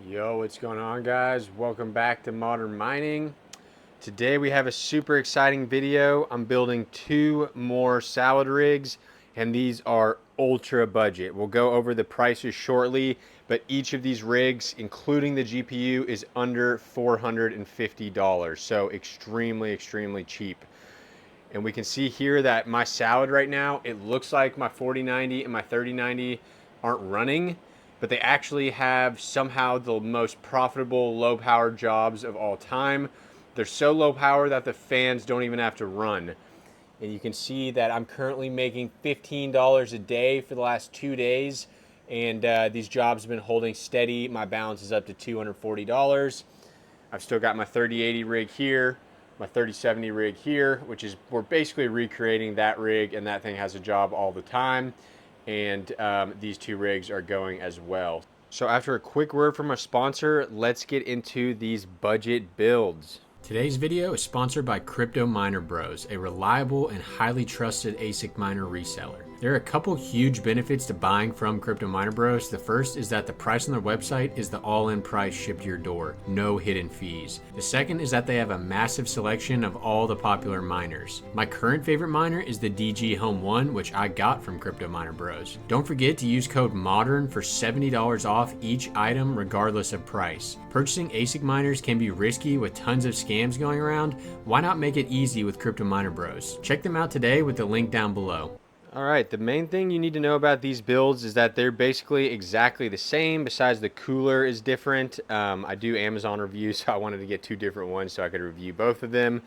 Yo, what's going on, guys? Welcome back to Modern Mining. Today we have a super exciting video. I'm building two more salad rigs, and these are ultra budget. We'll go over the prices shortly, but each of these rigs, including the GPU, is under $450, so extremely cheap. And we can see here that my salad right now, it looks like my 4090 and my 3090 aren't running, but they actually have somehow the most profitable low power jobs of all time. They're so low power that the fans don't even have to run. And you can see that I'm currently making $15 a day for the last 2 days. And these jobs have been holding steady. My balance is up to $240. I've still got my 3080 rig here, my 3070 rig here, which is, we're basically recreating that rig, and that thing has a job all the time. And these two rigs are going as well. So after a quick word from our sponsor, let's get into these budget builds. Today's video is sponsored by Crypto Miner Bros, a reliable and highly trusted ASIC miner reseller. There are a couple huge benefits to buying from Crypto Miner Bros. The first is that the price on their website is the all-in price shipped to your door, no hidden fees. The second is that they have a massive selection of all the popular miners. My current favorite miner is the DG Home 1, which I got from Crypto Miner Bros. Don't forget to use code MODERN for $70 off each item regardless of price. Purchasing ASIC miners can be risky with tons of scams going around. Why not make it easy with Crypto Miner Bros? Check them out today with the link down below. Alright, the main thing you need to know about these builds is that they're basically exactly the same, besides the cooler is different. I do Amazon reviews, so I wanted to get two different ones so I could review both of them.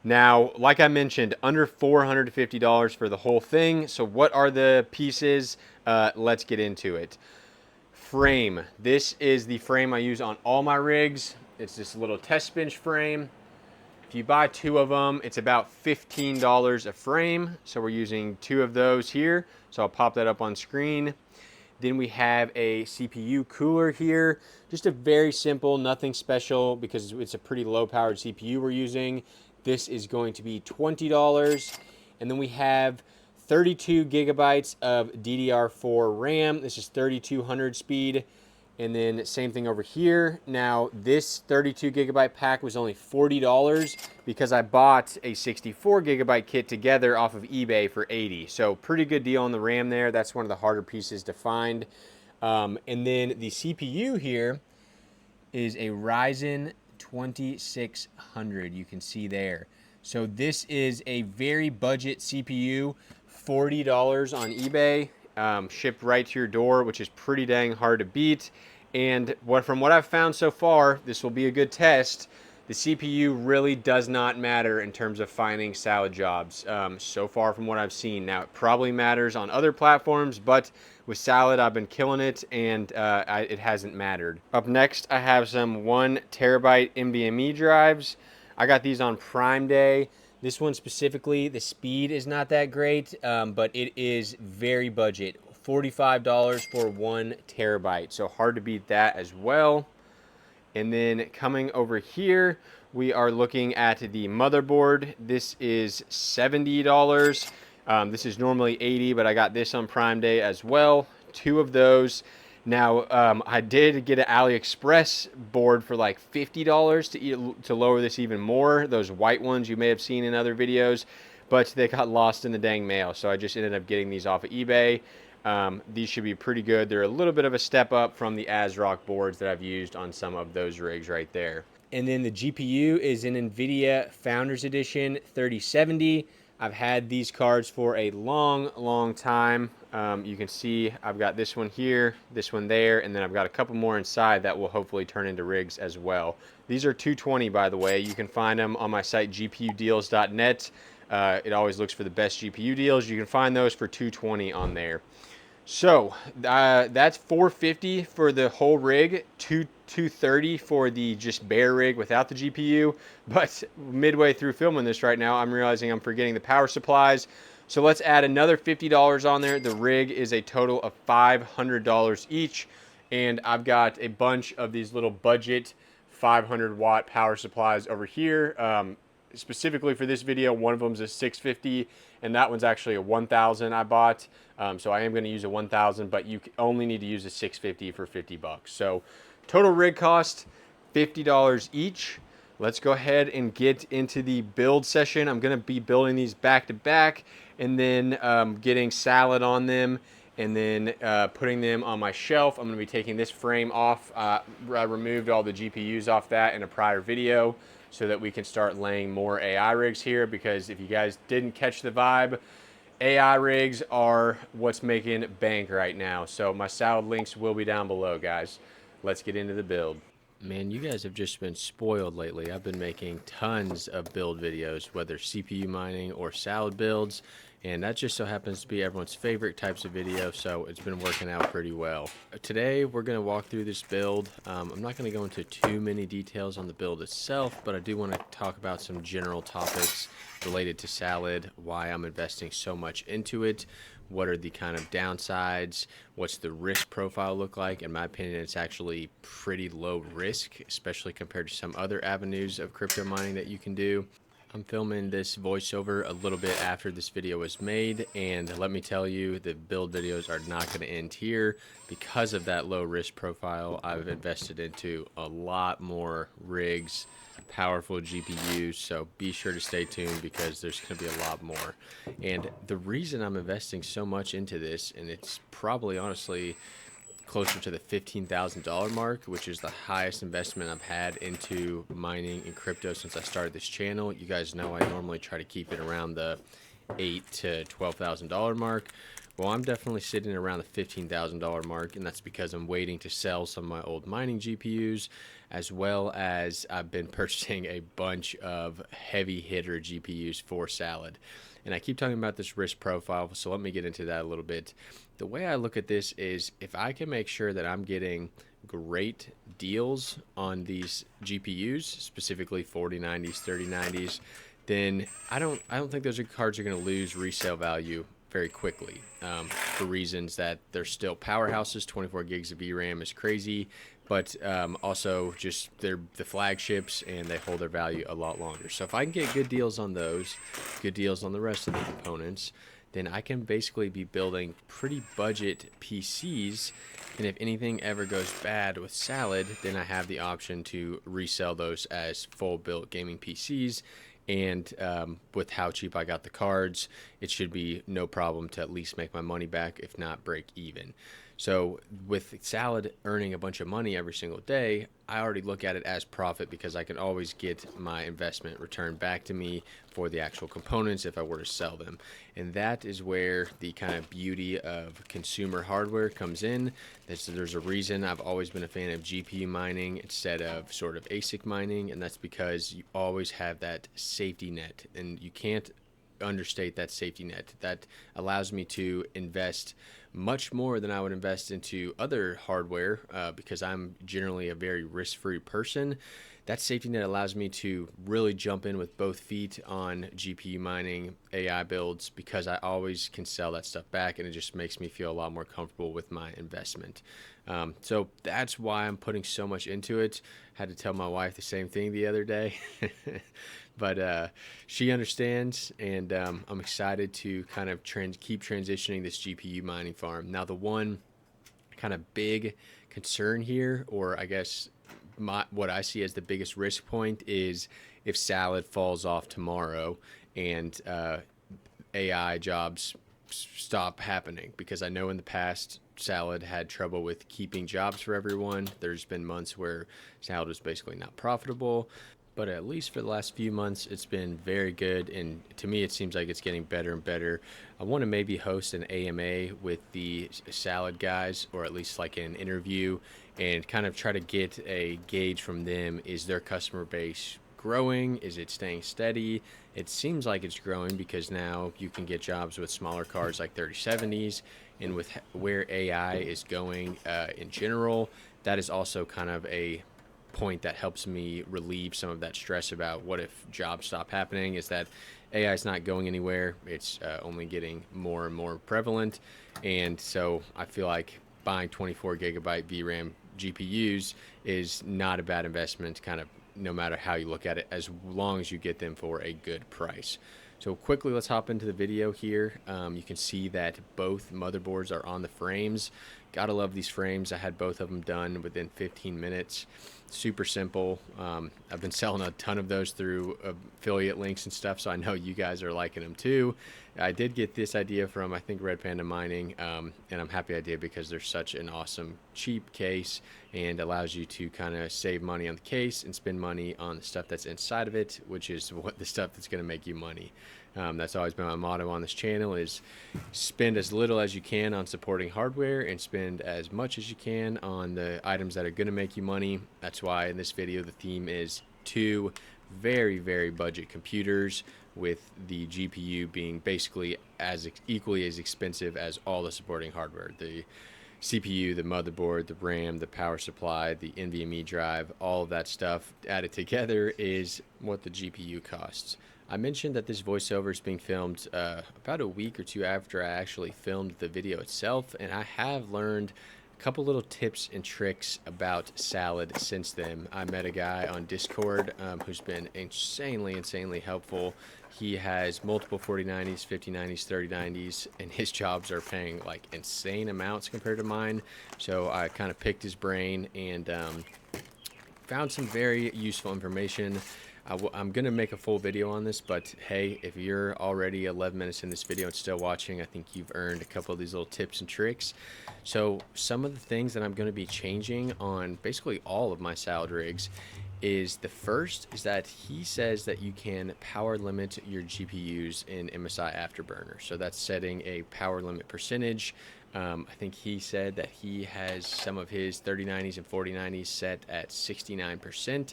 Now, like I mentioned, under $450 for the whole thing. So what are the pieces? Let's get into it. Frame. This is the frame I use on all my rigs. It's this little test bench frame. If you buy two of them, it's about $15 a frame. So we're using two of those here. So I'll pop that up on screen. Then we have a CPU cooler here. Just a very simple, nothing special, because it's a pretty low powered CPU we're using. This is going to be $20. And then we have 32 gigabytes of DDR4 RAM. This is 3200 speed. And then same thing over here. Now this 32 gigabyte pack was only $40 because I bought a 64 gigabyte kit together off of eBay for $80. So pretty good deal on the RAM there. That's one of the harder pieces to find. And then the CPU here is a Ryzen 2600. You can see there. So this is a very budget CPU, $40 on eBay. Shipped right to your door, which is pretty dang hard to beat. And from what I've found so far, this will be a good test. The CPU really does not matter in terms of finding salad jobs, so far from what I've seen. Now, it probably matters on other platforms, but with salad, I've been killing it, and it hasn't mattered. Up next, I have some 1 terabyte NVMe drives. I got these on Prime Day. This one specifically, the speed is not that great, but it is very budget. $45 for 1 terabyte. So hard to beat that as well. And then coming over here, we are looking at the motherboard. This is $70. This is normally $80, but I got this on Prime Day as well. Two of those. Now, I did get an AliExpress board for like $50 to lower this even more. Those white ones you may have seen in other videos, but they got lost in the dang mail. So I just ended up getting these off of eBay. These should be pretty good. They're a little bit of a step up from the ASRock boards that I've used on some of those rigs right there. And then the GPU is an NVIDIA Founders Edition 3070. I've had these cards for a long time. You can see I've got this one here, this one there, and then I've got a couple more inside that will hopefully turn into rigs as well. These are $220, by the way. You can find them on my site, gpudeals.net. It always looks for the best GPU deals. You can find those for $220 on there. So that's $450 for the whole rig, $230 for the just bare rig without the GPU. But midway through filming this right now, I'm realizing I'm forgetting the power supplies. So let's add another $50 on there. The rig is a total of $500 each. And I've got a bunch of these little budget 500 watt power supplies over here. Specifically for this video, one of them is a 650, and that one's actually a 1000 I bought. So I am going to use a 1000, but you only need to use a 650 for $50. So Total rig cost, $50 each. Let's go ahead and get into the build session. I'm gonna be building these back to back and then getting salad on them and then putting them on my shelf. I'm gonna be taking this frame off. I removed all the GPUs off that in a prior video so that we can start laying more AI rigs here, because if you guys didn't catch the vibe, AI rigs are what's making bank right now. So my salad links will be down below, guys. Let's get into the build. Man, you guys have just been spoiled lately. I've been making tons of build videos, whether CPU mining or salad builds, and that just so happens to be everyone's favorite types of video, so it's been working out pretty well. Today, we're going to walk through this build. I'm not going to go into too many details on the build itself, but I do want to talk about some general topics related to salad, why I'm investing so much into it, what are the kind of downsides, what's the risk profile look like. In my opinion, it's actually pretty low risk, especially compared to some other avenues of crypto mining that you can do. I'm filming this voiceover a little bit after this video was made, and let me tell you, the build videos are not going to end here. Because of that low risk profile, I've invested into a lot more rigs, powerful GPUs, so be sure to stay tuned because there's going to be a lot more. And the reason I'm investing so much into this, and it's probably honestly closer to the $15,000 mark, which is the highest investment I've had into mining and crypto since I started this channel. You guys know I normally try to keep it around the $8,000 to $12,000 mark. Well, I'm definitely sitting around the $15,000 mark, and that's because I'm waiting to sell some of my old mining GPUs, as well as I've been purchasing a bunch of heavy hitter GPUs for salad. And I keep talking about this risk profile, so let me get into that a little bit. The way I look at this is if I can make sure that I'm getting great deals on these GPUs, specifically 4090s, 3090s, then I don't think those cards are going to lose resale value very quickly, for reasons that they're still powerhouses. 24 gigs of VRAM is crazy, but also just they're the flagships and they hold their value a lot longer. So if I can get good deals on those, good deals on the rest of the components, then I can basically be building pretty budget PCs. And if anything ever goes bad with salad, then I have the option to resell those as full built gaming PCs. And with how cheap I got the cards, it should be no problem to at least make my money back, if not break even. So with salad earning a bunch of money every single day, I already look at it as profit because I can always get my investment returned back to me for the actual components if I were to sell them. And that is where the kind of beauty of consumer hardware comes in. There's a reason I've always been a fan of GPU mining instead of sort of ASIC mining, and that's because you always have that safety net, and you can't understate that safety net. That allows me to invest much more than I would invest into other hardware, because I'm generally a very risk-free person. That safety net allows me to really jump in with both feet on GPU mining, AI builds, because I always can sell that stuff back, and it just makes me feel a lot more comfortable with my investment. So that's why I'm putting so much into it. Had to tell my wife the same thing the other day. But she understands, and I'm excited to kind of keep transitioning this GPU mining farm. Now, the one kind of big concern here, or I guess what I see as the biggest risk point, is if salad falls off tomorrow and AI jobs stop happening, because I know in the past salad had trouble with keeping jobs for everyone. There's been months where salad was basically not profitable, but at least for the last few months, it's been very good, and to me, it seems like it's getting better and better. I want to maybe host an AMA with the salad guys, or at least like an interview, and kind of try to get a gauge from them. Is their customer base growing? Is it staying steady? It seems like it's growing because now you can get jobs with smaller cards like 3070s, and with where AI is going in general, that is also kind of a point that helps me relieve some of that stress about what if jobs stop happening. Is that AI is not going anywhere. It's only getting more and more prevalent. And so I feel like buying 24 gigabyte VRAM GPUs is not a bad investment, kind of no matter how you look at it, as long as you get them for a good price. So quickly, let's hop into the video here. You can see that both motherboards are on the frames. Gotta love these frames. I had both of them done within 15 minutes. Super simple. I've been selling a ton of those through affiliate links and stuff, so I know you guys are liking them too. I did get this idea from, I think, Red Panda Mining, and I'm happy I did because they're such an awesome, cheap case and allows you to kind of save money on the case and spend money on the stuff that's inside of it, which is what the stuff that's going to make you money. That's always been my motto on this channel, is spend as little as you can on supporting hardware and spend as much as you can on the items that are going to make you money. That's why in this video the theme is 2 very, very budget computers, with the GPU being basically equally as expensive as all the supporting hardware. The CPU, the motherboard, the RAM, the power supply, the NVMe drive, all of that stuff added together is what the GPU costs. I mentioned that this voiceover is being filmed about a week or 2 after I actually filmed the video itself, and I have learned a couple little tips and tricks about salad since then. I met a guy on Discord who's been insanely helpful. He has multiple 4090s, 5090s, 3090s, and his jobs are paying like insane amounts compared to mine. So I kind of picked his brain and found some very useful information. I'm going to make a full video on this, but hey, if you're already 11 minutes in this video and still watching, I think you've earned a couple of these little tips and tricks. So some of the things that I'm going to be changing on basically all of my salad rigs is, the first is that he says that you can power limit your GPUs in MSI Afterburner. So that's setting a power limit percentage. I think he said that he has some of his 3090s and 4090s set at 69%.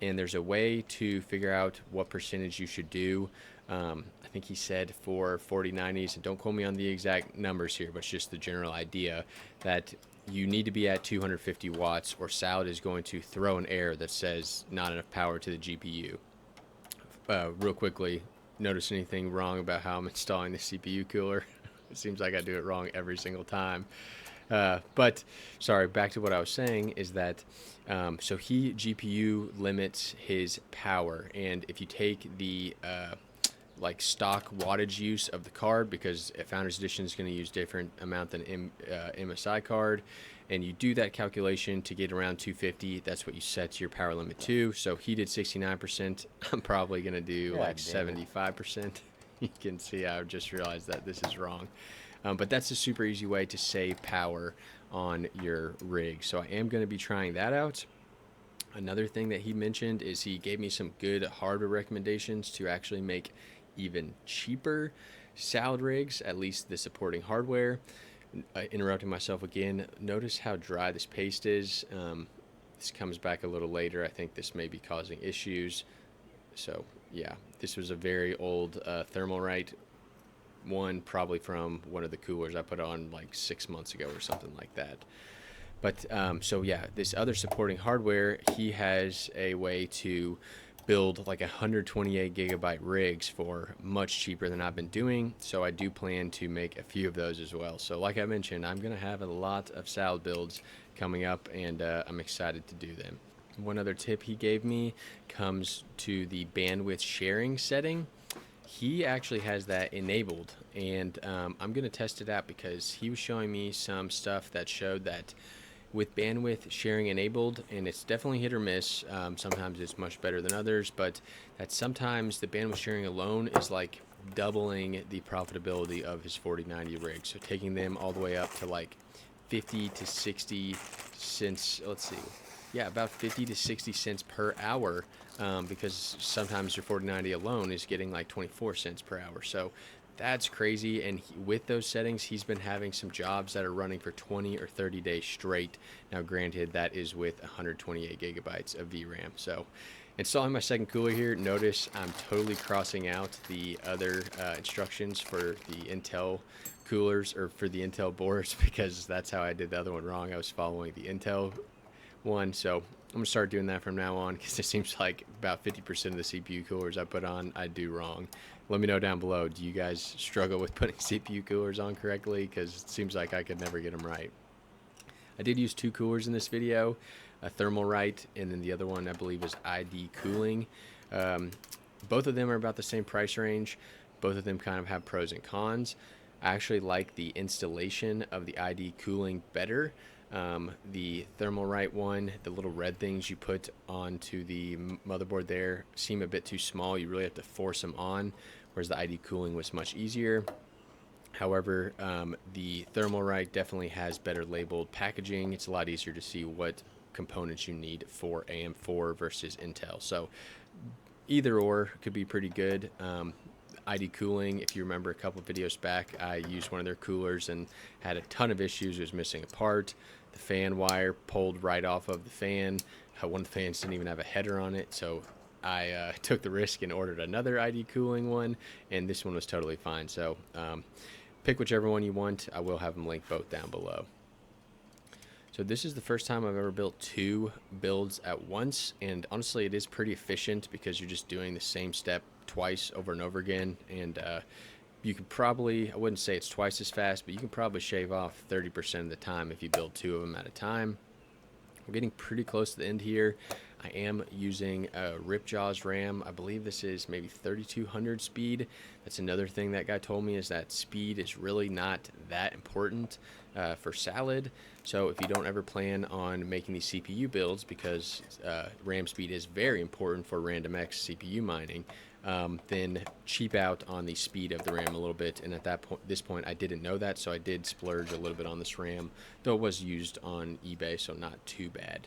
And there's a way to figure out what percentage you should do. I think he said for 4090s, and don't quote me on the exact numbers here, but it's just the general idea that you need to be at 250 watts or salad is going to throw an error that says not enough power to the GPU. Real quickly, notice anything wrong about how I'm installing the CPU cooler? It seems like I do it wrong every single time. But sorry, back to what I was saying is that so he GPU limits his power, and if you take the like stock wattage use of the card, because a Founders Edition is going to use different amount than MSI card, and you do that calculation to get around 250, that's what you set your power limit to. So he did 69%. I'm probably going to do like 75%. You can see I just realized that this is wrong. But that's a super easy way to save power on your rig. So I am going to be trying that out. Another thing that he mentioned is he gave me some good hardware recommendations to actually make even cheaper salad rigs, at least the supporting hardware. Interrupting myself again, notice how dry this paste is. This comes back a little later. I think this may be causing issues. So yeah, this was a very old Thermalright one, probably from one of the coolers I put on like 6 months ago or something like that. But so yeah, this other supporting hardware, he has a way to build like 128 gigabyte rigs for much cheaper than I've been doing. So I do plan to make a few of those as well. So like I mentioned, I'm gonna have a lot of salad builds coming up, and I'm excited to do them. One other tip he gave me comes to the bandwidth sharing setting. He actually has that enabled, and I'm going to test it out because he was showing me some stuff that showed that with bandwidth sharing enabled, and it's definitely hit or miss, sometimes it's much better than others, but that sometimes the bandwidth sharing alone is like doubling the profitability of his 4090 rig. So taking them all the way up to like 50 to 60 cents, let's see, yeah, about 50 to 60 cents per hour, because sometimes your 4090 alone is getting like 24 cents per hour. So that's crazy. And with those settings, he's been having some jobs that are running for 20 or 30 days straight. Now, granted, that is with 128 gigabytes of VRAM. So installing my second cooler here, notice I'm totally crossing out the other instructions for the Intel coolers, or for the Intel boards, because that's how I did the other one wrong. I was following the Intel one. So I'm gonna start doing that from now on, because it seems like about 50% of the CPU coolers I put on I do wrong. Let me know down below, do you guys struggle with putting CPU coolers on correctly? Because it seems like I could never get them right. I did use 2 coolers in this video, a Thermalright, and then the other one I believe is ID Cooling. Both of them are about the same price range. Both of them kind of have pros and cons. I actually like the installation of the ID cooling better. The Thermalright one, the little red things you put onto the motherboard there seem a bit too small. You really have to force them on, whereas the ID cooling was much easier. However, the Thermalright definitely has better labeled packaging. It's a lot easier to see what components you need for AM4 versus Intel. So either or could be pretty good. ID cooling, if you remember a couple of videos back, I used one of their coolers and had a ton of issues. It was missing a part. The fan wire pulled right off of the fan. One of the fans didn't even have a header on it, so I took the risk and ordered another ID cooling one, and this one was totally fine. So pick whichever one you want. I will have them linked both down below. So this is the first time I've ever built 2 builds at once, and honestly it is pretty efficient because you're just doing the same step twice over and over again, and you could probably, I wouldn't say it's twice as fast, but you can probably shave off 30% of the time if you build 2 of them at a time. We're getting pretty close to the end here. I am using a Ripjaws RAM. I believe this is maybe 3200 speed. That's another thing that guy told me, is that speed is really not that important for Salad. So if you don't ever plan on making these CPU builds, because RAM speed is very important for RandomX CPU mining, then cheap out on the speed of the RAM a little bit. And at this point, I didn't know that, so I did splurge a little bit on this RAM, though it was used on eBay, so not too bad.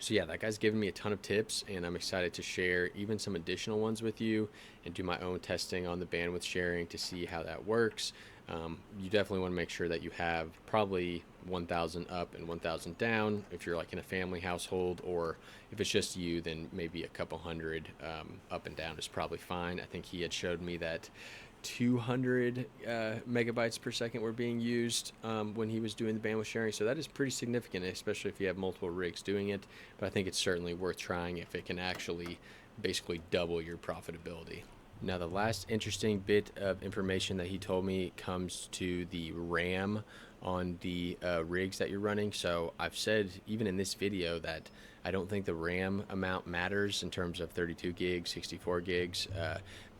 So yeah, that guy's given me a ton of tips, and I'm excited to share even some additional ones with you and do my own testing on the bandwidth sharing to see how that works. You definitely want to make sure that you have probably 1000 up and 1000 down if you're like in a family household, or if it's just you, then maybe a couple hundred up and down is probably fine. I think he had showed me that 200 megabytes per second were being used when he was doing the bandwidth sharing, so that is pretty significant, especially if you have multiple rigs doing it. But I think it's certainly worth trying if it can actually basically double your profitability. Now, the last interesting bit of information that he told me comes to the RAM on the rigs that you're running. So I've said even in this video that I don't think the RAM amount matters in terms of 32 gigs, 64 gigs,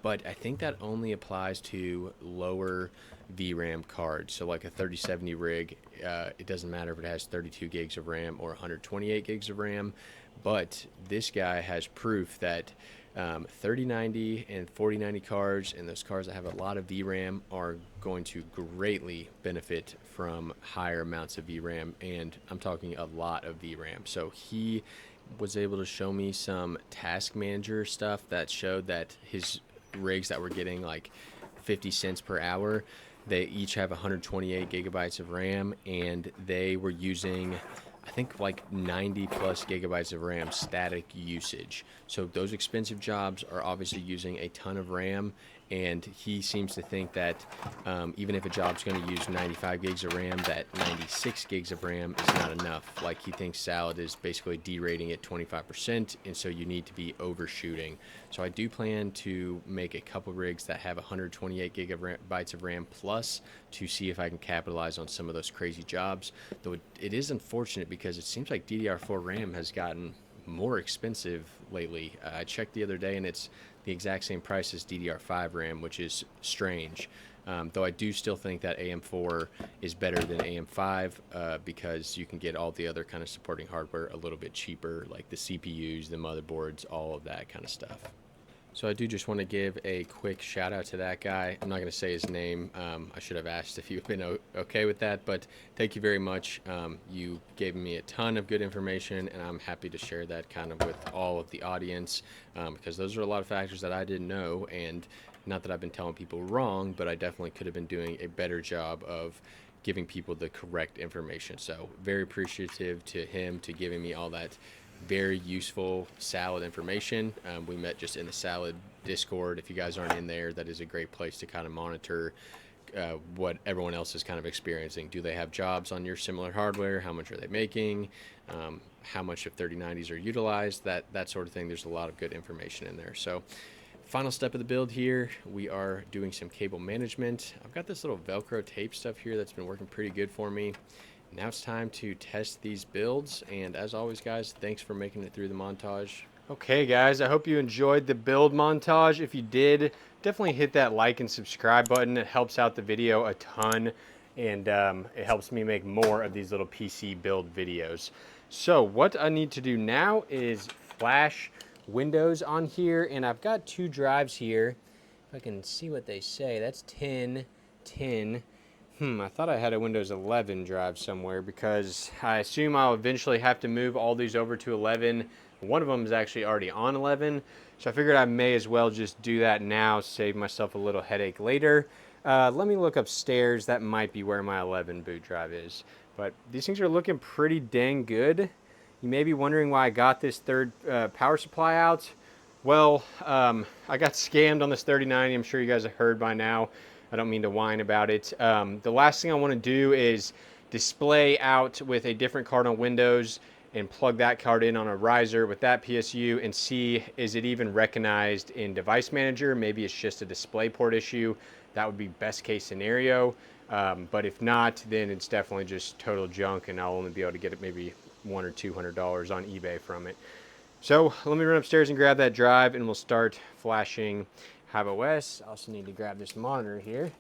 but I think that only applies to lower VRAM cards. So like a 3070 rig, it doesn't matter if it has 32 gigs of RAM or 128 gigs of RAM, but this guy has proof that 3090 and 4090 cards, and those cards that have a lot of VRAM, are going to greatly benefit from higher amounts of VRAM, and I'm talking a lot of VRAM. So he was able to show me some task manager stuff that showed that his rigs that were getting like 50 cents per hour, they each have 128 gigabytes of RAM, and they were using, I think, like 90 plus gigabytes of RAM static usage. So those expensive jobs are obviously using a ton of RAM, and he seems to think that even if a job's going to use 95 gigs of RAM, that 96 gigs of RAM is not enough. Like, he thinks Salad is basically derating at 25%, and so you need to be overshooting. So I do plan to make a couple rigs that have 128 gigabytes of RAM plus, to see if I can capitalize on some of those crazy jobs. Though it is unfortunate because it seems like DDR4 RAM has gotten more expensive lately. I checked the other day and it's the exact same price as DDR5 RAM, which is strange. Though I do still think that AM4 is better than AM5 because you can get all the other kind of supporting hardware a little bit cheaper, like the CPUs, the motherboards, all of that kind of stuff. So I do just want to give a quick shout out to that guy. I'm not going to say his name. I should have asked if you've been okay with that, but thank you very much. You gave me a ton of good information, and I'm happy to share that kind of with all of the audience because those are a lot of factors that I didn't know, and not that I've been telling people wrong, but I definitely could have been doing a better job of giving people the correct information. So very appreciative to him to giving me all that very useful Salad information. We met just in the Salad Discord. If you guys aren't in there, that is a great place to kind of monitor what everyone else is kind of experiencing. Do they have jobs on your similar hardware? How much are they making? How much of 3090s are utilized? That sort of thing. There's a lot of good information in there. So final step of the build here, we are doing some cable management. I've got this little Velcro tape stuff here that's been working pretty good for me. Now it's time to test these builds, and as always guys, thanks for making it through the montage. Okay guys, I hope you enjoyed the build montage. If you did, definitely hit that like and subscribe button. It helps out the video a ton, and it helps me make more of these little PC build videos. So what I need to do now is flash Windows on here, and I've got 2 drives here. If I can see what they say, that's 10, 10. I thought I had a Windows 11 drive somewhere because I assume I'll eventually have to move all these over to 11. One of them is actually already on 11, so I figured I may as well just do that now, save myself a little headache later. Let me look upstairs. That might be where my 11 boot drive is. But these things are looking pretty dang good. You may be wondering why I got this third power supply out. Well, I got scammed on this 3090. I'm sure you guys have heard by now. I don't mean to whine about it. The last thing I want to do is display out with a different card on Windows and plug that card in on a riser with that PSU and see, is it even recognized in Device Manager? Maybe it's just a DisplayPort issue. That would be best case scenario. But if not, then it's definitely just total junk, and I'll only be able to get it maybe $100 or $200 on eBay from it. So let me run upstairs and grab that drive, and we'll start flashing HiveOS. I also need to grab this monitor here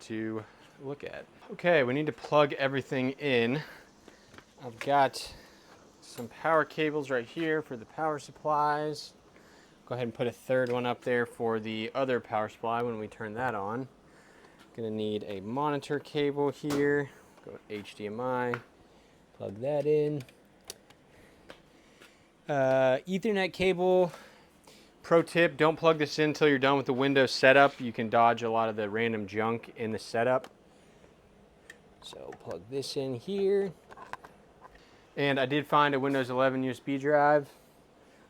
to look at. Okay, we need to plug everything in. I've got some power cables right here for the power supplies. Go ahead and put a third one up there for the other power supply when we turn that on. Gonna need a monitor cable here. Go HDMI, plug that in. Ethernet cable. Pro tip, don't plug this in until you're done with the Windows setup. You can dodge a lot of the random junk in the setup. So plug this in here. And I did find a Windows 11 USB drive.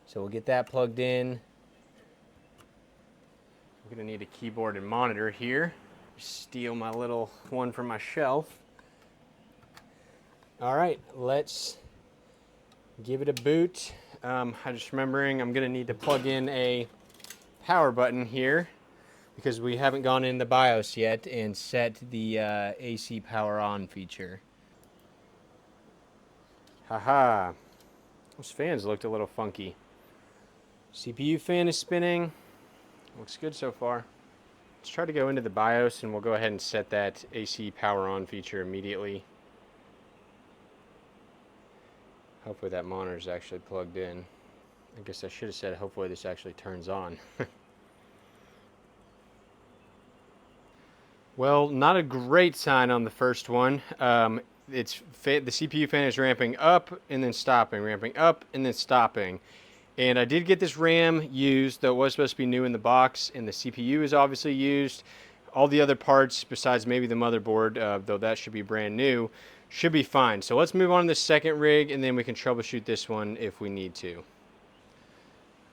So we'll get that plugged in. We're gonna need a keyboard and monitor here. Steal my little one from my shelf. All right, let's give it a boot. I'm just remembering I'm gonna need to plug in a power button here because we haven't gone in the BIOS yet and set the AC power on feature. Haha, those fans looked a little funky. CPU fan is spinning. Looks good so far. Let's try to go into the BIOS and we'll go ahead and set that AC power on feature immediately. Hopefully that monitor is actually plugged in. I guess I should have said hopefully this actually turns on. Well, not a great sign on the first one. The CPU fan is ramping up and then stopping, ramping up and then stopping. And I did get this RAM used, though it was supposed to be new in the box, and the CPU is obviously used. All the other parts, besides maybe the motherboard, though that should be brand new, should be fine. So let's move on to the second rig, and then we can troubleshoot this one if we need to.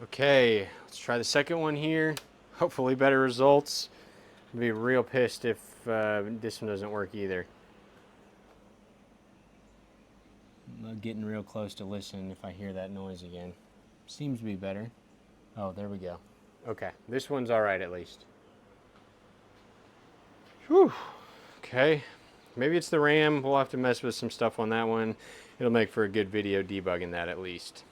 Okay, let's try the second one here. Hopefully better results. I'll be real pissed if this one doesn't work either. I'm getting real close to listen if I hear that noise again. Seems to be better. Oh, there we go. Okay, this one's all right at least. Whew. Okay, maybe it's the RAM. We'll have to mess with some stuff on that one. It'll make for a good video debugging that at least.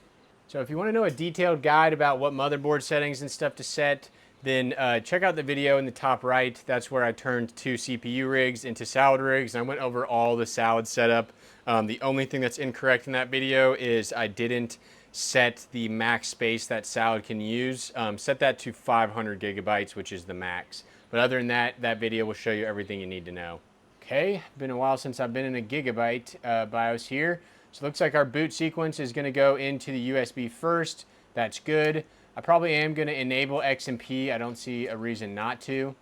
So if you want to know a detailed guide about what motherboard settings and stuff to set, then check out the video in the top right. That's where I turned 2 CPU rigs into salad rigs, and I went over all the salad setup. The only thing that's incorrect in that video is I didn't set the max space that salad can use. Set that to 500 gigabytes, which is the max. But other than that, that video will show you everything you need to know. Okay, been a while since I've been in a gigabyte BIOS here. So it looks like our boot sequence is gonna go into the USB first. That's good. I probably am gonna enable XMP. I don't see a reason not to.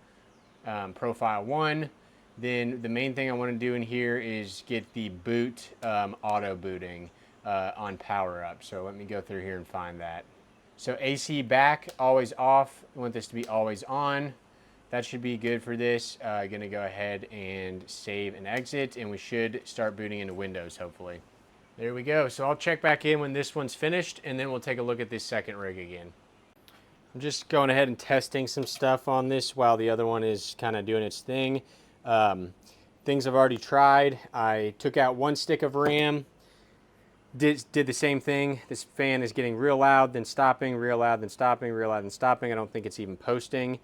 Profile 1. Then the main thing I wanna do in here is get the boot auto booting on power up. So let me go through here and find that. So AC back, always off. I want this to be always on. That should be good for this. Gonna go ahead and save and exit, and we should start booting into Windows, hopefully. There we go. So I'll check back in when this one's finished, and then we'll take a look at this second rig again. I'm just going ahead and testing some stuff on this while the other one is kind of doing its thing. Things I've already tried. I took out 1 stick of RAM. did the same thing. This fan is getting real loud, then stopping, real loud, then stopping, real loud, then stopping. I don't think it's even posting.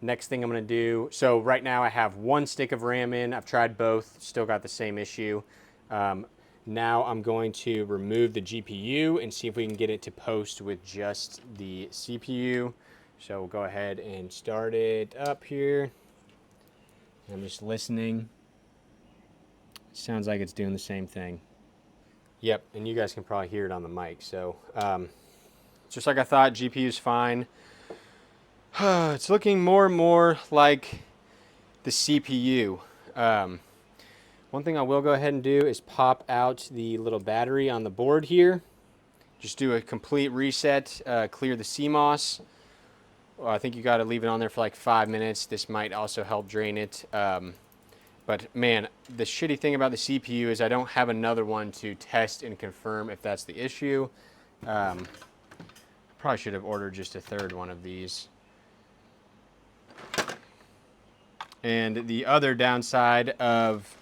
Next thing I'm going to do, so right now I have one stick of RAM in. I've tried both, still got the same issue. Now I'm going to remove the GPU and see if we can get it to post with just the CPU. So we'll go ahead and start it up here. I'm just listening. Sounds like it's doing the same thing. Yep, and you guys can probably hear it on the mic. So just like I thought, GPU's fine. It's looking more and more like the CPU. One thing I will go ahead and do is pop out the little battery on the board here. Just do a complete reset, clear the CMOS. Well, I think you got to leave it on there for like 5 minutes. This might also help drain it. But man, the shitty thing about the CPU is I don't have another one to test and confirm if that's the issue. Probably should have ordered just a third one of these. And the other downside of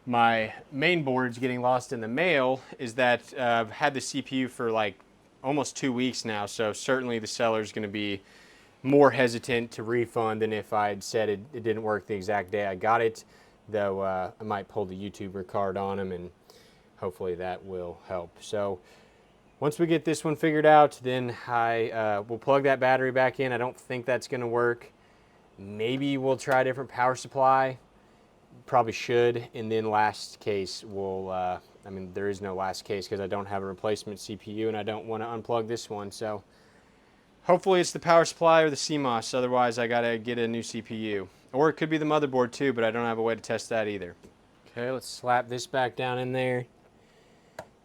my main boards getting lost in the mail is that I've had the CPU for like almost 2 weeks now, so certainly the seller's going to be more hesitant to refund than if I had said it didn't work the exact day I got it, though I might pull the YouTuber card on him and hopefully that will help. So once we get this one figured out, then I will plug that battery back in. I don't think that's going to work. Maybe we'll try a different power supply. Probably should. And then last case, we'll, I mean, there is no last case because I don't have a replacement CPU and I don't want to unplug this one. So hopefully it's the power supply or the CMOS. Otherwise, I got to get a new CPU. Or it could be the motherboard too, but I don't have a way to test that either. Okay, let's slap this back down in there.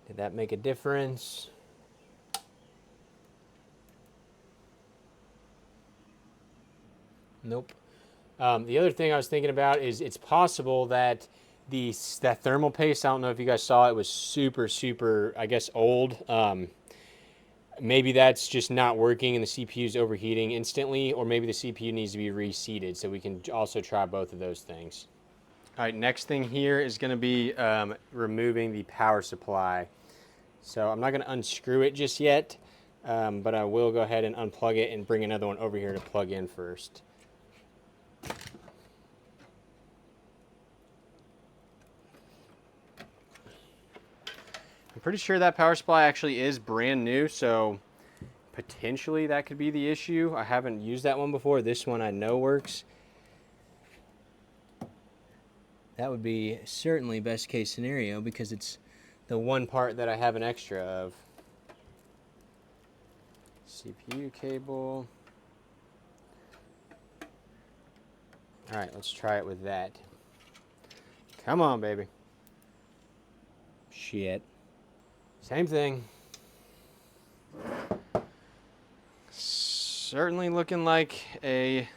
Did that make a difference? Nope. The other thing I was thinking about is it's possible that that thermal paste, I don't know if you guys saw it, was super, I guess, old. Maybe that's just not working and the CPU is overheating instantly, or maybe the CPU needs to be reseated, so we can also try both of those things. All right, next thing here is going to be removing the power supply. So I'm not going to unscrew it just yet, but I will go ahead and unplug it and bring another one over here to plug in first. I'm pretty sure that power supply actually is brand new, so potentially that could be the issue. I haven't used that one before. This one I know works. That would be certainly best case scenario because it's the one part that I have an extra of. CPU cable. All right, let's try it with that. Come on, baby. Shit. Same thing. Certainly looking like a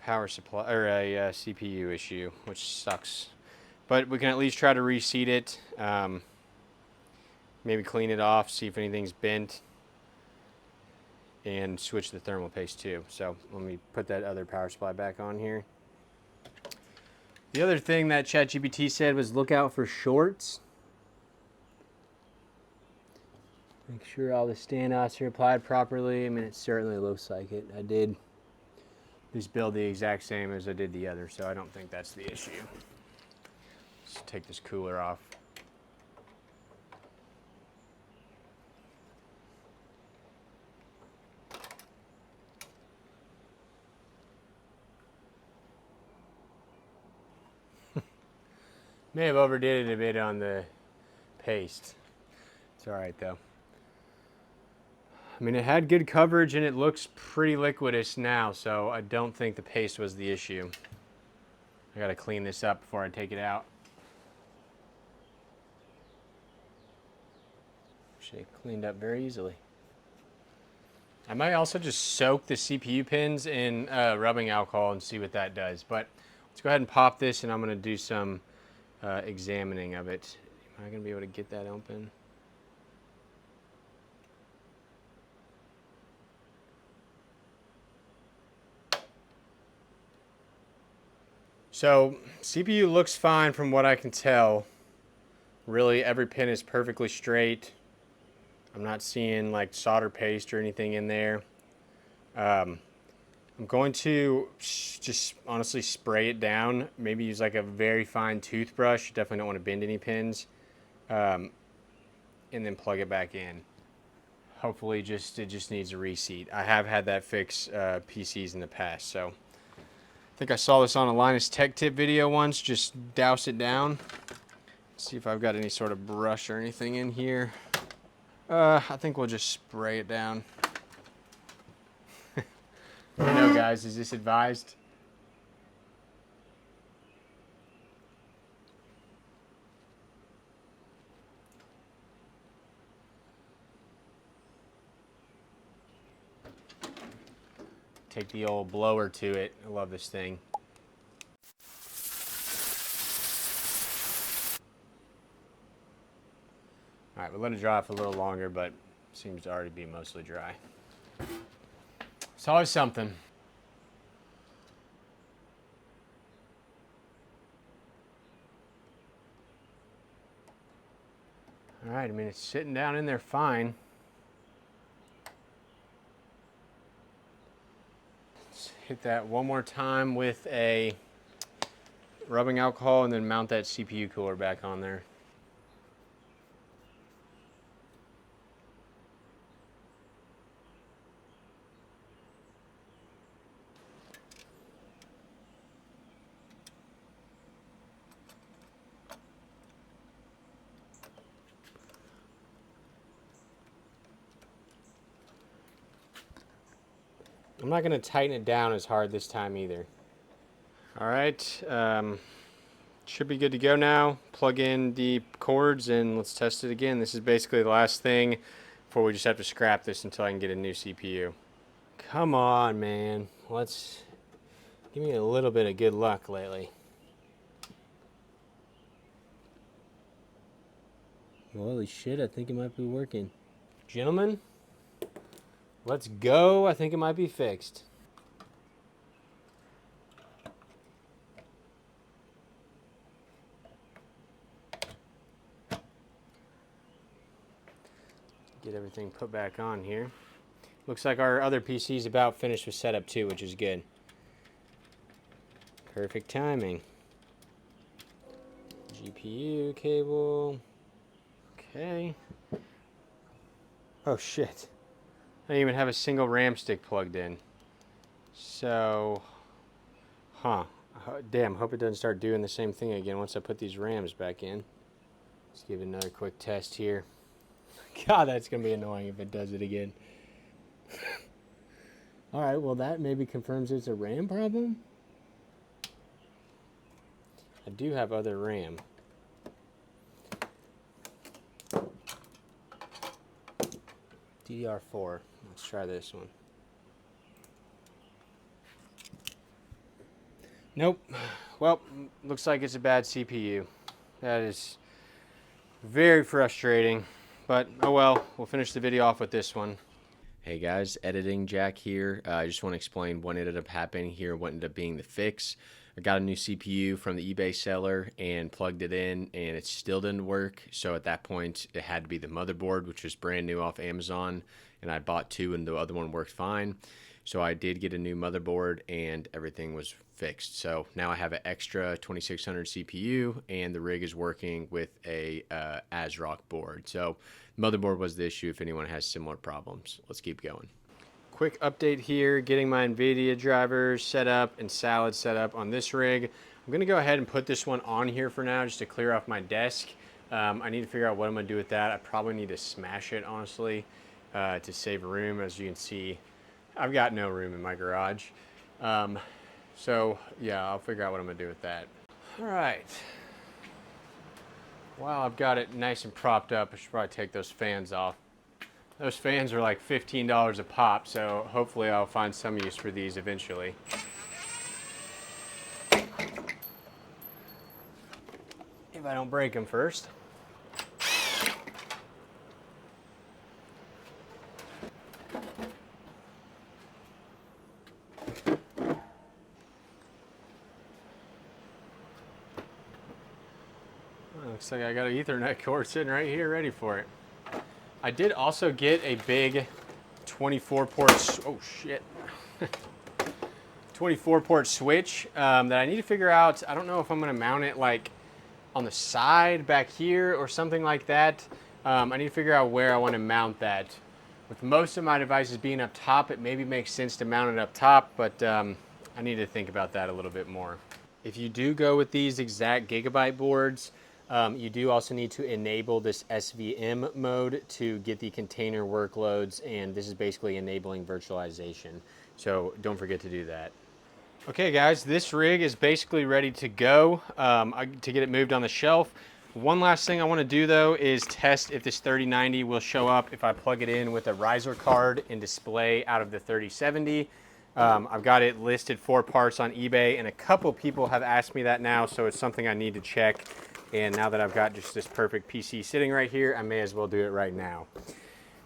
power supply or a CPU issue, which sucks. But we can at least try to reseat it. Maybe clean it off, see if anything's bent, and switch the thermal paste too. So let me put that other power supply back on here. The other thing that ChatGPT said was look out for shorts. Make sure all the standoffs are applied properly. I mean, it certainly looks like it. I did this build the exact same as I did the other, so I don't think that's the issue. Let's take this cooler off. May have overdid it a bit on the paste. It's all right though. I mean, it had good coverage and it looks pretty liquidous now, so I don't think the paste was the issue. I gotta clean this up before I take it out. Actually, cleaned up very easily. I might also just soak the CPU pins in rubbing alcohol and see what that does. But let's go ahead and pop this and I'm gonna do some examining of it. Am I gonna be able to get that open? So CPU looks fine from what I can tell. Really, every pin is perfectly straight. I'm not seeing like solder paste or anything in there. I'm going to just honestly spray it down. Maybe use like a very fine toothbrush. Definitely don't want to bend any pins. And then plug it back in. Hopefully it just needs a reseat. I have had that fix PCs in the past, so I think I saw this on a Linus Tech Tip video once. Just douse it down. See if I've got any sort of brush or anything in here. I think we'll just spray it down. No, guys, is this advised? Take the old blower to it. I love this thing. All right, we'll let it dry for a little longer, but seems to already be mostly dry. It's always something. All right, I mean, it's sitting down in there fine. Let's hit that one more time with a rubbing alcohol and then mount that CPU cooler back on there. I'm not going to tighten it down as hard this time either. All right, should be good to go now. Plug in the cords and let's test it again. This is basically the last thing before we just have to scrap this until I can get a new CPU. Come on, man. Let's give me a little bit of good luck lately. Holy shit, I think it might be working. Gentlemen, let's go. I think it might be fixed. Get everything put back on here. Looks like our other PC is about finished with setup too, which is good. Perfect timing. GPU cable. Okay. Oh shit. I don't even have a single RAM stick plugged in. So, damn, hope it doesn't start doing the same thing again once I put these RAMs back in. Let's give it another quick test here. God, that's going to be annoying if it does it again. Alright, well that maybe confirms it's a RAM problem. I do have other RAM. DDR4. Let's try this one. Nope. Well, looks like it's a bad CPU. That is very frustrating. But, oh well, we'll finish the video off with this one. Hey guys, Editing Jack here. I just want to explain what ended up happening here, what ended up being the fix. I got a new CPU from the eBay seller and plugged it in and it still didn't work. So at that point, it had to be the motherboard, which was brand new off Amazon. And I bought two and the other one worked fine. So I did get a new motherboard and everything was fixed. So now I have an extra 2600 CPU and the rig is working with a ASRock board. So motherboard was the issue if anyone has similar problems. Let's keep going. Quick update here, getting my NVIDIA drivers set up and salad set up on this rig. I'm gonna go ahead and put this one on here for now just to clear off my desk. I need to figure out what I'm gonna do with that. I probably need to smash it, honestly, to save room. As you can see, I've got no room in my garage. So yeah, I'll figure out what I'm gonna do with that. All right. While I've got it nice and propped up, I should probably take those fans off. Those fans are like $15 a pop, so hopefully I'll find some use for these eventually. If I don't break them first. Looks like I got an Ethernet cord sitting right here ready for it. I did also get a big 24-port, oh shit, 24-port switch that I need to figure out. I don't know if I'm gonna mount it like on the side back here or something like that. I need to figure out where I want to mount that. With most of my devices being up top, it maybe makes sense to mount it up top, but I need to think about that a little bit more. If you do go with these exact Gigabyte boards, you do also need to enable this SVM mode to get the container workloads, and this is basically enabling virtualization. So don't forget to do that. Okay guys, this rig is basically ready to go to get it moved on the shelf. One last thing I want to do though is test if this 3090 will show up if I plug it in with a riser card and display out of the 3070. I've got it listed for parts on eBay, and a couple people have asked me that now, so it's something I need to check. And now that I've got just this perfect PC sitting right here, I may as well do it right now.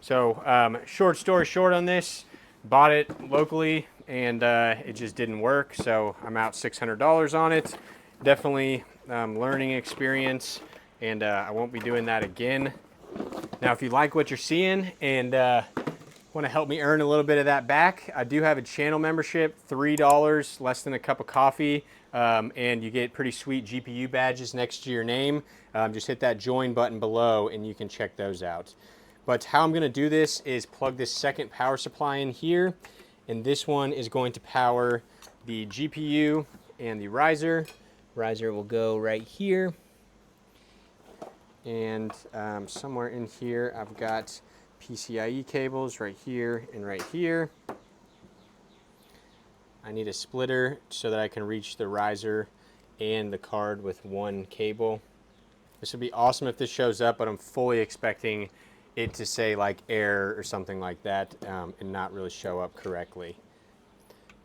So short story short on this, bought it locally and it just didn't work, so I'm out $600 on it. Definitely learning experience, and I won't be doing that again. Now if you like what you're seeing and want to help me earn a little bit of that back, I do have a channel membership, $3, less than a cup of coffee, and you get pretty sweet GPU badges next to your name. Just hit that join button below and you can check those out. But how I'm going to do this is plug this second power supply in here, and this one is going to power the GPU and the riser. Riser will go right here, and somewhere in here I've got PCIe cables right here and right here. I need a splitter so that I can reach the riser and the card with one cable. This would be awesome if this shows up, but I'm fully expecting it to say like error or something like that and not really show up correctly.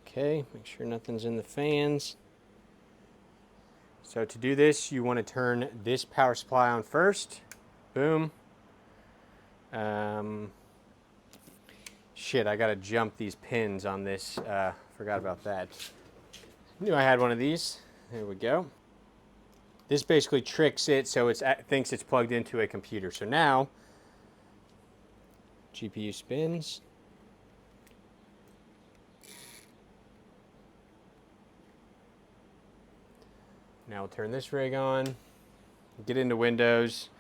Okay, make sure nothing's in the fans. So to do this, you want to turn this power supply on first. Boom. Shit, I gotta jump these pins on this. Forgot about that. Knew I had one of these. There we go. This basically tricks it so it thinks it's plugged into a computer. So now, GPU spins. Now we'll turn this rig on, get into Windows,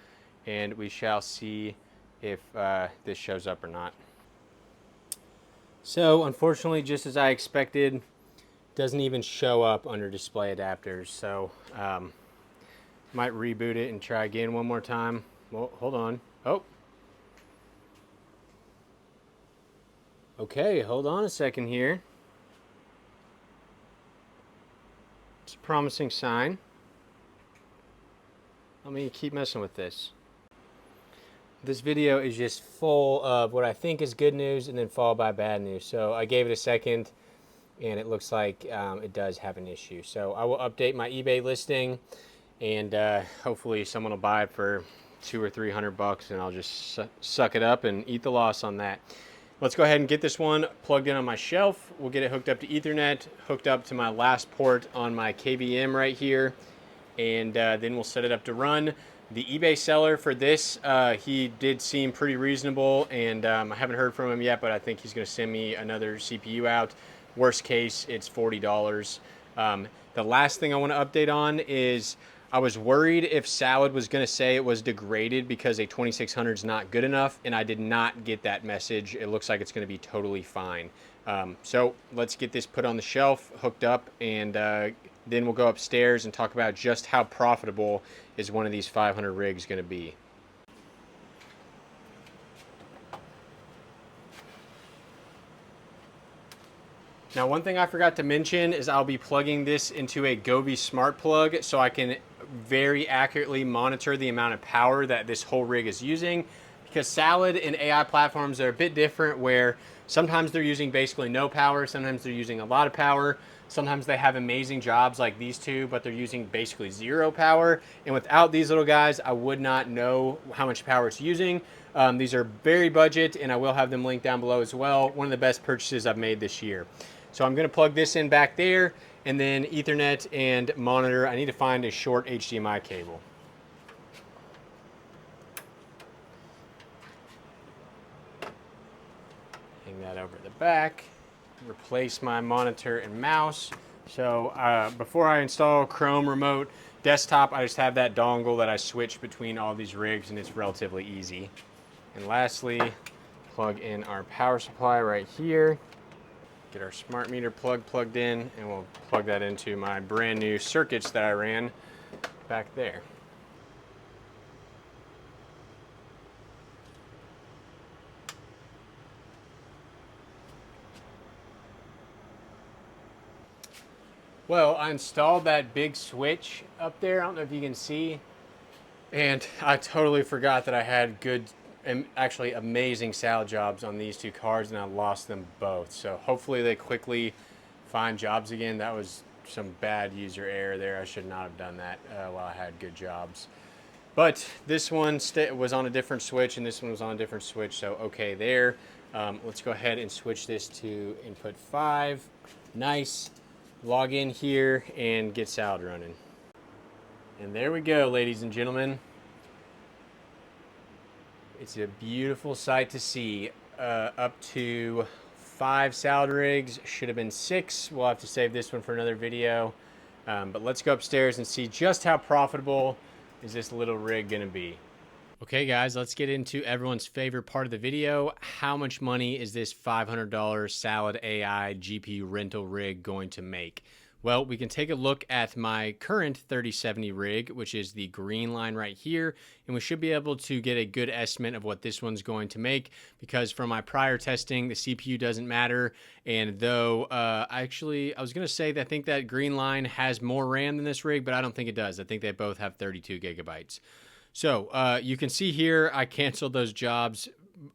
and we shall see if this shows up or not. So unfortunately, just as I expected, doesn't even show up under display adapters. So might reboot it and try again one more time. Well, hold on. Oh. Okay, hold on a second here. It's a promising sign. Let me keep messing with this. This video is just full of what I think is good news and then followed by bad news. So I gave it a second and it looks like it does have an issue. So I will update my eBay listing, and hopefully someone will buy it for $200 or $300 and I'll just suck it up and eat the loss on that. Let's go ahead and get this one plugged in on my shelf. We'll get it hooked up to Ethernet, hooked up to my last port on my KVM right here, and then we'll set it up to run. The eBay seller for this, he did seem pretty reasonable, and I haven't heard from him yet, but I think he's going to send me another CPU out. Worst case, it's $40. The last thing I want to update on is I was worried if Salad was going to say it was degraded because a 2600 is not good enough, and I did not get that message. It looks like it's going to be totally fine. So let's get this put on the shelf, hooked up, and then we'll go upstairs and talk about just how profitable is one of these 500 rigs going to be. Now, one thing I forgot to mention is I'll be plugging this into a Govee smart plug so I can very accurately monitor the amount of power that this whole rig is using, because Salad and AI platforms are a bit different, where sometimes they're using basically no power, sometimes they're using a lot of power, sometimes they have amazing jobs like these two, but they're using basically zero power. And without these little guys, I would not know how much power it's using. These are very budget, and I will have them linked down below as well. One of the best purchases I've made this year. So I'm going to plug this in back there, and then Ethernet and monitor. I need to find a short HDMI cable. Bring that over the back. Replace my monitor and mouse. So before I install Chrome Remote Desktop, I just have that dongle that I switch between all these rigs, and it's relatively easy. And lastly, plug in our power supply right here. Get our smart meter plugged in, and we'll plug that into my brand new circuits that I ran back there. Well, I installed that big switch up there. I don't know if you can see. And I totally forgot that I had good, actually amazing salad jobs on these two cards, and I lost them both. So hopefully they quickly find jobs again. That was some bad user error there. I should not have done that while I had good jobs. But this one was on a different switch, and this one was on a different switch, so okay there. Let's go ahead and switch this to input 5. Nice. Log in here and get salad running. And there we go, ladies and gentlemen. It's a beautiful sight to see. Up to 5 salad rigs, should have been 6. We'll have to save this one for another video. But let's go upstairs and see just how profitable is this little rig gonna be. Okay guys, let's get into everyone's favorite part of the video. How much money is this $500 Salad AI GPU rental rig going to make? Well, we can take a look at my current 3070 rig, which is the green line right here, and we should be able to get a good estimate of what this one's going to make, because from my prior testing, the CPU doesn't matter. And though I was going to say that I think that green line has more RAM than this rig, but I don't think it does. I think they both have 32 gigabytes. So you can see here, I canceled those jobs.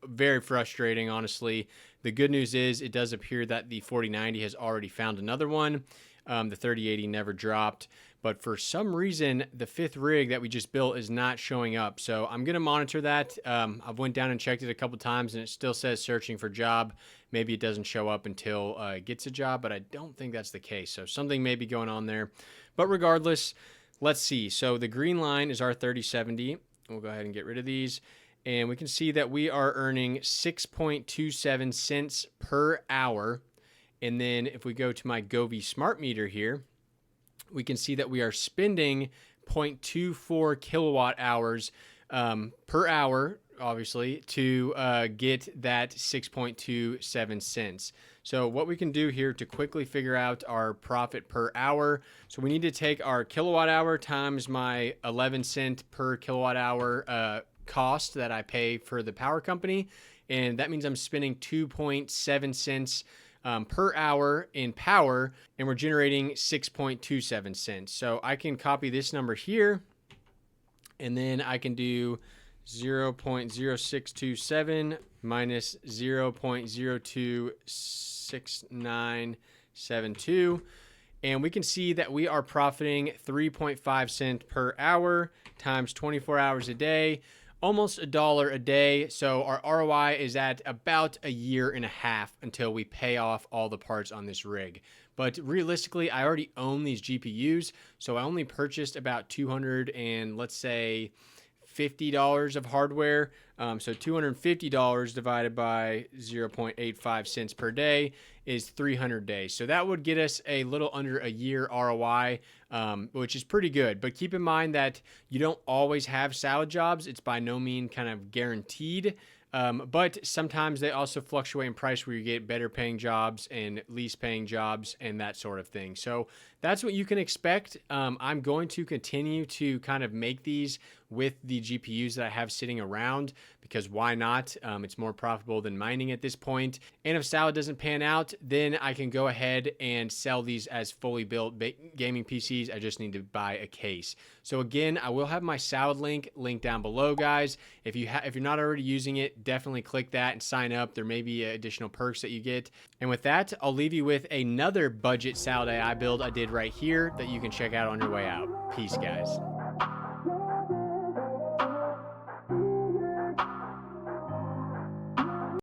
Very frustrating, honestly. The good news is it does appear that the 4090 has already found another one. The 3080 never dropped, but for some reason, the 5th rig that we just built is not showing up. So I'm going to monitor that. I've went down and checked it a couple times, and it still says searching for job. Maybe it doesn't show up until it gets a job, but I don't think that's the case. So something may be going on there. But regardless, let's see. So the green line is our 3070. We'll go ahead and get rid of these. And we can see that we are earning 6.27 cents per hour. And then if we go to my Govee smart meter here, we can see that we are spending 0.24 kilowatt hours per hour, obviously, to get that 6.27 cents. So what we can do here to quickly figure out our profit per hour, so we need to take our kilowatt hour times my 11 cent per kilowatt hour cost that I pay for the power company, and that means I'm spending 2.7 cents per hour in power, and we're generating 6.27 cents. So I can copy this number here, and then I can do 0.0627 minus 0.026972, and we can see that we are profiting 3.5 cents per hour times 24 hours a day, almost $1 a day. So our ROI is at about a year and a half until we pay off all the parts on this rig. But realistically, I already own these GPUs, so I only purchased about $200 and let's say $50 of hardware. So $250 divided by 0.85 cents per day is 300 days. So that would get us a little under a year ROI, which is pretty good. But keep in mind that you don't always have salad jobs. It's by no means kind of guaranteed. But sometimes they also fluctuate in price where you get better paying jobs and least paying jobs and that sort of thing. So that's what you can expect. I'm going to continue to kind of make these with the GPUs that I have sitting around, because why not? It's more profitable than mining at this point. And if salad doesn't pan out, then I can go ahead and sell these as fully built gaming PCs. I just need to buy a case. So again, I will have my salad link down below, guys. If you're not already using it, definitely click that and sign up. There may be additional perks that you get. And with that, I'll leave you with another budget salad AI build I did right here that you can check out on your way out. Peace, guys.